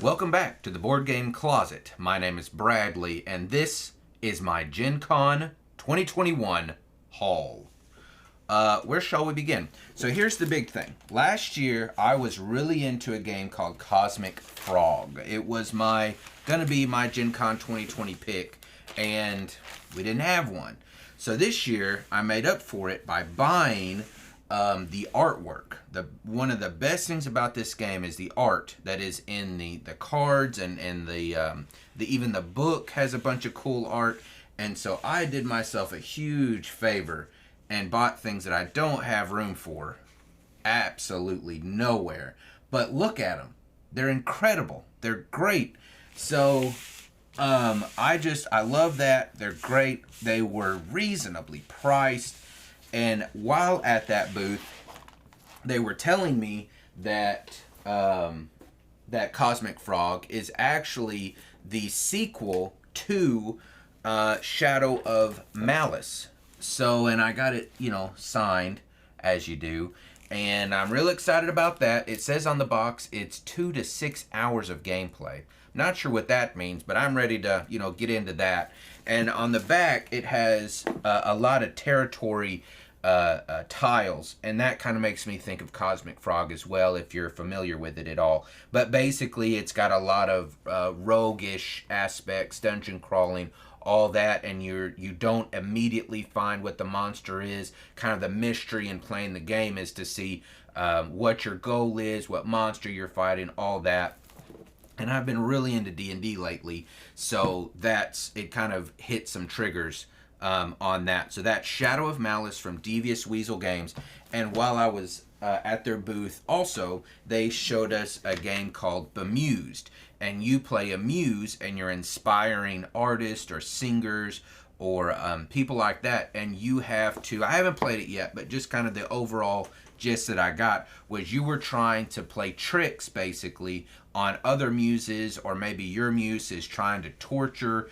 Welcome back to the Board Game Closet. My name is Bradley, and this is my Gen Con 2021 haul. Where shall we begin? So here's the big thing. Last year, I was really into a game called Cosmic Frog. It was gonna be my Gen Con 2020 pick, and we didn't have one. So this year, I made up for it by buying the artwork. One of the best things about this game is the art that is in the cards, and even the book has a bunch of cool art. And so I did myself a huge favor and bought things that I don't have room for absolutely nowhere. But look at them. They're incredible. They're great. So I love that. They're great. They were reasonably priced. And while at that booth, they were telling me that that Cosmic Frog is actually the sequel to Shadow of Malice. So, and I got it, signed, as you do. And I'm real excited about that. It says on the box it's 2 to 6 hours of gameplay. Not sure what that means, but I'm ready to, get into that. And on the back, it has a lot of territory tiles, and that kind of makes me think of Cosmic Frog as well, if you're familiar with it at all. But basically, it's got a lot of roguish aspects, dungeon crawling, all that, and you don't immediately find what the monster is. Kind of the mystery in playing the game is to see what your goal is, what monster you're fighting, all that. And I've been really into D&D lately, so it kind of hit some triggers on that. So that's Shadow of Malice from Devious Weasel Games. And while I was at their booth, also, they showed us a game called Bemused. And you play a muse, and you're inspiring artists or singers or people like that. And you have to, I haven't played it yet, but just kind of the overall gist that I got was you were trying to play tricks, basically, on other muses, or maybe your muse is trying to torture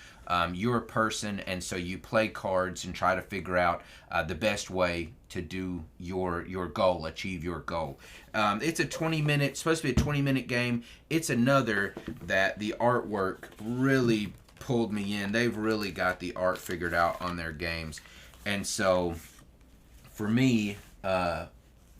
your person, and so you play cards and try to figure out the best way to do your goal, achieve your goal. It's supposed to be a 20-minute game. It's another that the artwork really pulled me in. They've really got the art figured out on their games, and so for me,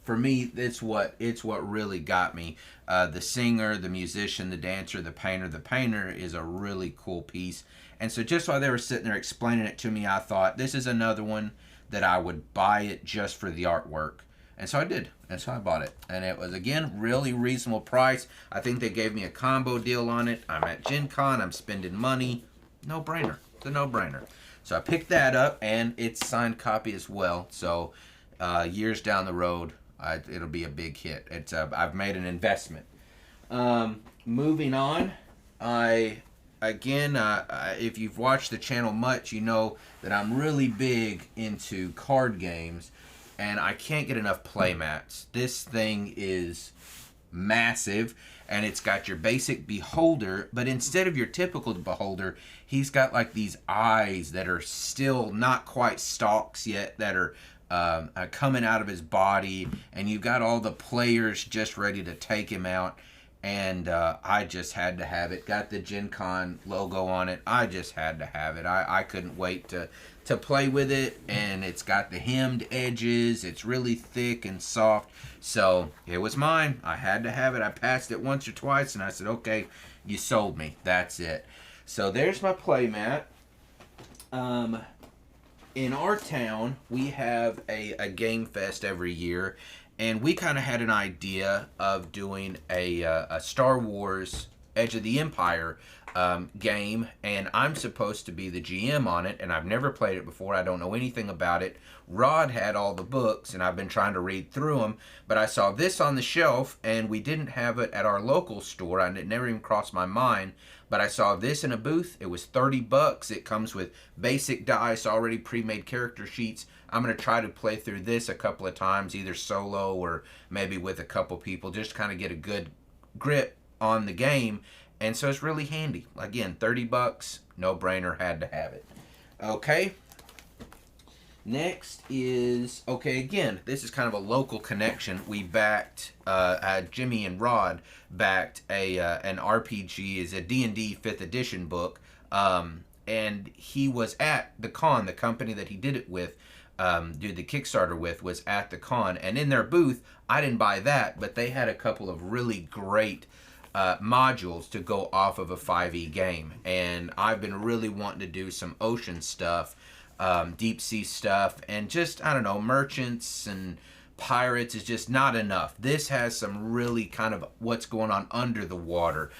it's what really got me. The singer, the musician, the dancer, the painter. The painter is a really cool piece. And so just while they were sitting there explaining it to me, I thought, this is another one that I would buy it just for the artwork. And so I did. And so I bought it. And it was, again, really reasonable price. I think they gave me a combo deal on it. I'm at Gen Con. I'm spending money. No-brainer. It's a no-brainer. So I picked that up, and it's signed copy as well. So years down the road, it'll be a big hit. I've made an investment. Moving on, if you've watched the channel much, you know that I'm really big into card games, and I can't get enough playmats. This thing is massive, and it's got your basic beholder, but instead of your typical beholder, he's got like these eyes that are still not quite stalks yet, that are coming out of his body, and you've got all the players just ready to take him out. And I just had to have it. Got the Gen Con logo on it. I just had to have it. I couldn't wait to play with it. And it's got the hemmed edges. It's really thick and soft. So it was mine. I had to have it. I passed it once or twice, and I said, okay, you sold me. That's it. So there's my playmat. In our town, we have a game fest every year. And we kind of had an idea of doing a Star Wars Edge of the Empire game, and I'm supposed to be the GM on it, and I've never played it before. I don't know anything about it. Rod had all the books, and I've been trying to read through them, but I saw this on the shelf, and we didn't have it at our local store, and it never even crossed my mind, but I saw this in a booth. It was $30. It comes with basic dice, already pre-made character sheets. I'm going to try to play through this a couple of times, either solo or maybe with a couple people, just to kind of get a good grip on the game. And so it's really handy. Again, $30, no brainer, had to have it. Okay. Next is, okay, again, this is kind of a local connection. We backed, Jimmy and Rod backed an RPG, is a D&D 5th edition book, and he was at the con, the company that he did it with, did the Kickstarter with, was at the con, and in their booth, I didn't buy that, but they had a couple of really great modules to go off of a 5e game, and I've been really wanting to do some ocean stuff, deep sea stuff, and just, I don't know, merchants and pirates is just not enough. This has some really kind of what's going on under the water.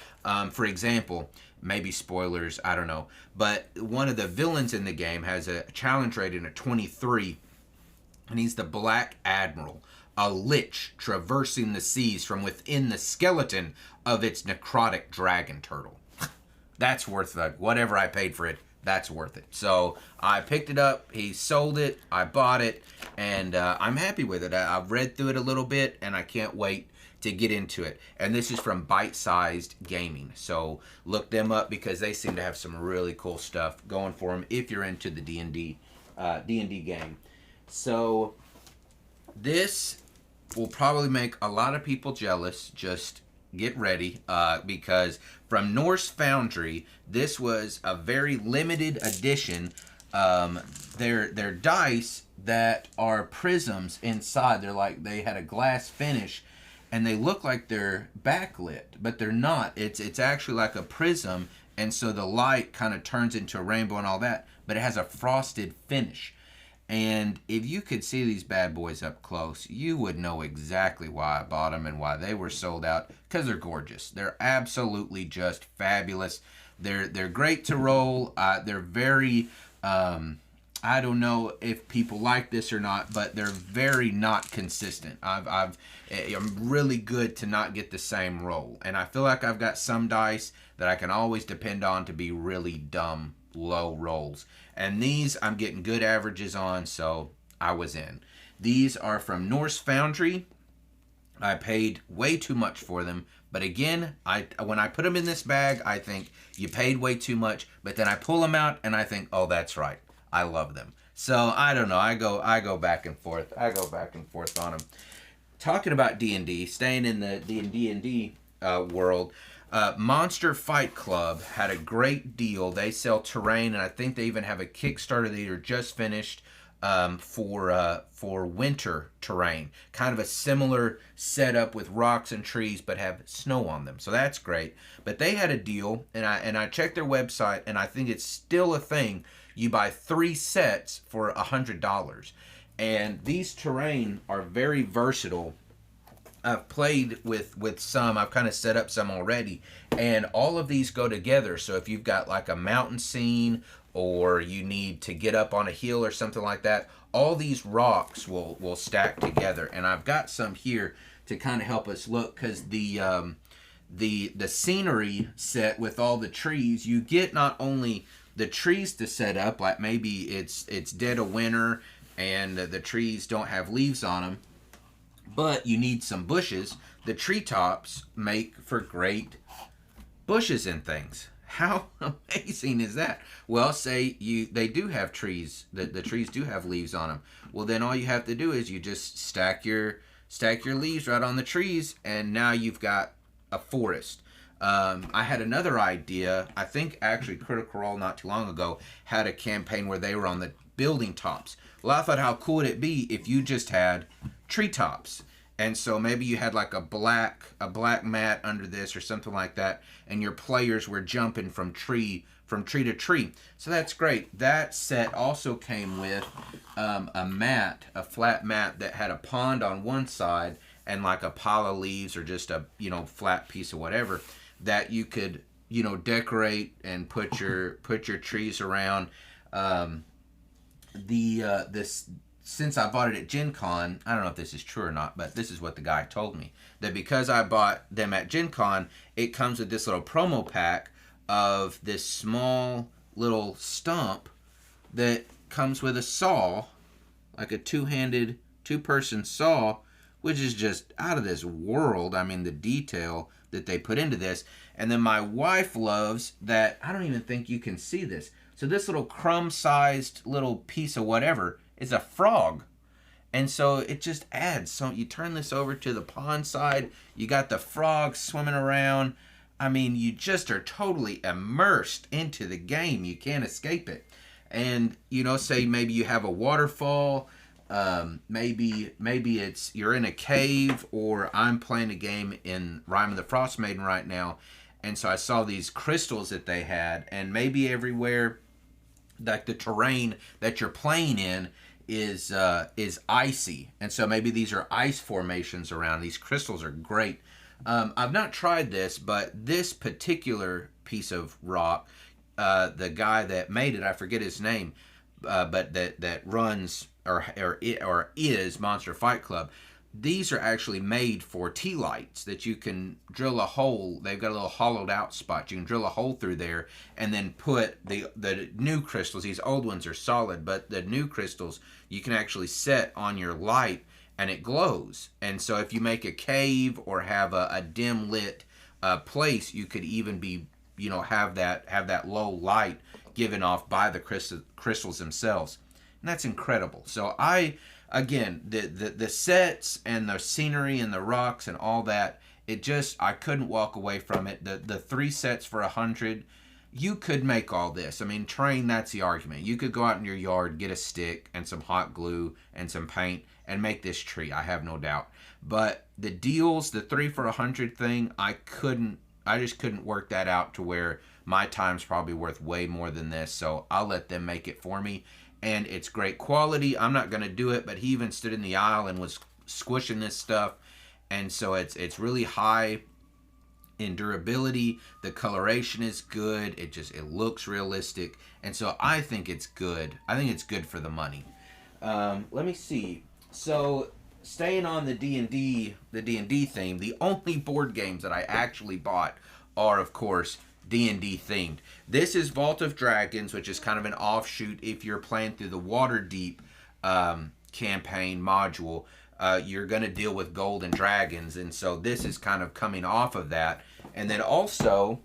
For example, maybe spoilers, I don't know, but one of the villains in the game has a challenge rating of 23, and he's the Black Admiral, a lich traversing the seas from within the skeleton of its necrotic dragon turtle. That's worth it. Whatever I paid for it, that's worth it. So I picked it up, he sold it, I bought it, and I'm happy with it. I've read through it a little bit, and I can't wait to get into it. And this is from Bite-Sized Gaming. So look them up because they seem to have some really cool stuff going for them if you're into the D&D game. So this will probably make a lot of people jealous. Just get ready, because from Norse Foundry, this was a very limited edition. They're dice that are prisms inside. They're like, they had a glass finish, and they look like they're backlit, but they're not. It's actually like a prism, and so the light kind of turns into a rainbow and all that, but it has a frosted finish. And if you could see these bad boys up close, you would know exactly why I bought them and why they were sold out, because they're gorgeous. They're absolutely just fabulous. They're great to roll. They're very, I don't know if people like this or not, but they're very not consistent. I'm really good to not get the same roll. And I feel like I've got some dice that I can always depend on to be really dumb low rolls. And these I'm getting good averages on, so I was in. These are from Norse Foundry. I paid way too much for them, but again, when I put them in this bag, I think you paid way too much, but then I pull them out and I think, oh, that's right, I love them. So I don't know, I go back and forth. I go back and forth on them. Talking about D&D, staying in the D&D world, Monster Fight Club had a great deal. They sell terrain, and I think they even have a Kickstarter that are just finished for winter terrain. Kind of a similar setup with rocks and trees, but have snow on them. So that's great. But they had a deal, and I checked their website, and I think it's still a thing. You buy 3 sets for $100, and these terrain are very versatile. I've played with some. I've kind of set up some already, and all of these go together. So if you've got like a mountain scene, or you need to get up on a hill or something like that, all these rocks will stack together. And I've got some here to kind of help us look, because the scenery set with all the trees, you get not only the trees to set up, like maybe it's dead of winter and the trees don't have leaves on them, but you need some bushes. The treetops make for great bushes and things. How amazing is that? Well, say they do have trees. The trees do have leaves on them. Well, then all you have to do is you just stack your leaves right on the trees, and now you've got a forest. I had another idea. I think actually Critical Role not too long ago had a campaign where they were on the building tops. Well, I thought, how cool would it be if you just had treetops? And so maybe you had like a black mat under this or something like that, and your players were jumping from tree to tree. So that's great. That set also came with a flat mat that had a pond on one side and like a pile of leaves or just a flat piece of whatever that you could decorate and put your trees around. Since I bought it at Gen Con, I don't know if this is true or not, but this is what the guy told me. That because I bought them at Gen Con, it comes with this little promo pack of this small little stump that comes with a saw, like a two-person saw, which is just out of this world. I mean, the detail that they put into this. And then my wife loves that, I don't even think you can see this. So this little crumb-sized little piece of whatever is a frog. And so it just adds. So you turn this over to the pond side, you got the frogs swimming around. I mean, you just are totally immersed into the game. You can't escape it. And, say maybe you have a waterfall. Maybe it's you're in a cave, or I'm playing a game in Rime of the Frost Maiden right now. And so I saw these crystals that they had. And maybe everywhere, like the terrain that you're playing in, is icy, and so maybe these are ice formations around. These crystals are great. I've not tried this, but this particular piece of rock, the guy that made it, I forget his name, but that runs or is Monster Fight Club. These are actually made for tea lights that you can drill a hole. They've got a little hollowed out spot. You can drill a hole through there and then put the new crystals. These old ones are solid, but the new crystals you can actually set on your light and it glows. And so if you make a cave or have a dim lit place, you could even be, have that low light given off by the crystals themselves. And that's incredible. So again, the sets and the scenery and the rocks and all that, I couldn't walk away from it. The 3 sets for $100, you could make all this. I mean, Train, that's the argument. You could go out in your yard, get a stick and some hot glue and some paint and make this tree. I have no doubt. But the deals, the 3 for $100 thing, I just couldn't work that out to where my time's probably worth way more than this. So I'll let them make it for me. And it's great quality. I'm not going to do it, but he even stood in the aisle and was squishing this stuff. And so it's really high in durability. The coloration is good. It looks realistic. And so I think it's good. I think it's good for the money. Let me see. So staying on the D&D theme, the only board games that I actually bought are, of course, D&D themed. This is Vault of Dragons, which is kind of an offshoot. If you're playing through the Waterdeep campaign module, you're going to deal with gold and dragons, and so this is kind of coming off of that. And then also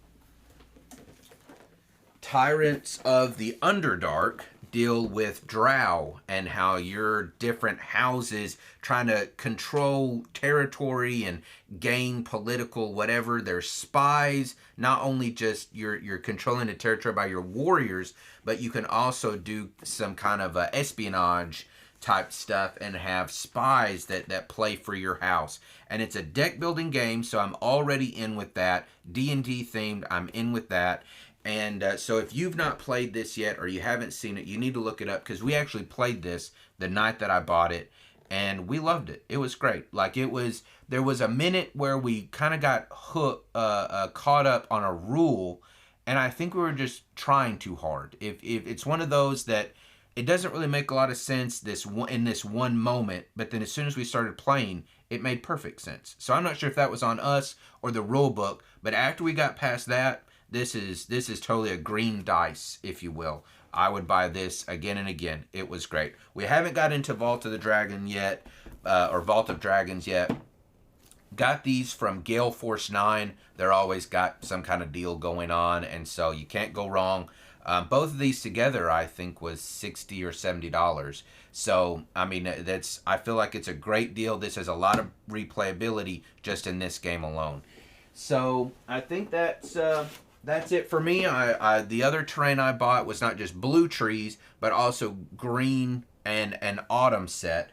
Tyrants of the Underdark deal with drow and how your different houses trying to control territory and gain political whatever. There's spies. Not only just you're controlling the territory by your warriors, but you can also do some kind of espionage type stuff and have spies that play for your house. And it's a deck building game, so I'm already in with that. D&D themed, I'm in with that. And so if you've not played this yet or you haven't seen it, you need to look it up, because we actually played this the night that I bought it and we loved it. It was great. Like, there was a minute where we kind of got caught up on a rule, and I think we were just trying too hard. If it's one of those that it doesn't really make a lot of sense in this one moment, but then as soon as we started playing, it made perfect sense. So I'm not sure if that was on us or the rule book, but after we got past that, this is totally a green dice, if you will. I would buy this again and again. It was great. We haven't got into Vault of the Dragon yet, or Vault of Dragons yet. Got these from Gale Force 9. They're always got some kind of deal going on, and so you can't go wrong. Both of these together, I think, was $60 or $70. So, I mean, I feel like it's a great deal. This has a lot of replayability just in this game alone. So, I think that's it for me. The other terrain I bought was not just blue trees, but also green and an autumn set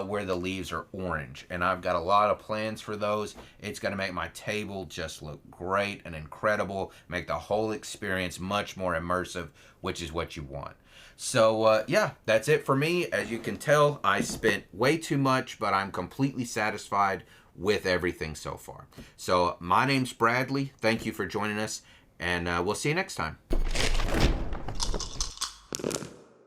where the leaves are orange. And I've got a lot of plans for those. It's going to make my table just look great and incredible, make the whole experience much more immersive, which is what you want. So, yeah, that's it for me. As you can tell, I spent way too much, but I'm completely satisfied with everything so far. So, my name's Bradley. Thank you for joining us, and we'll see you next time.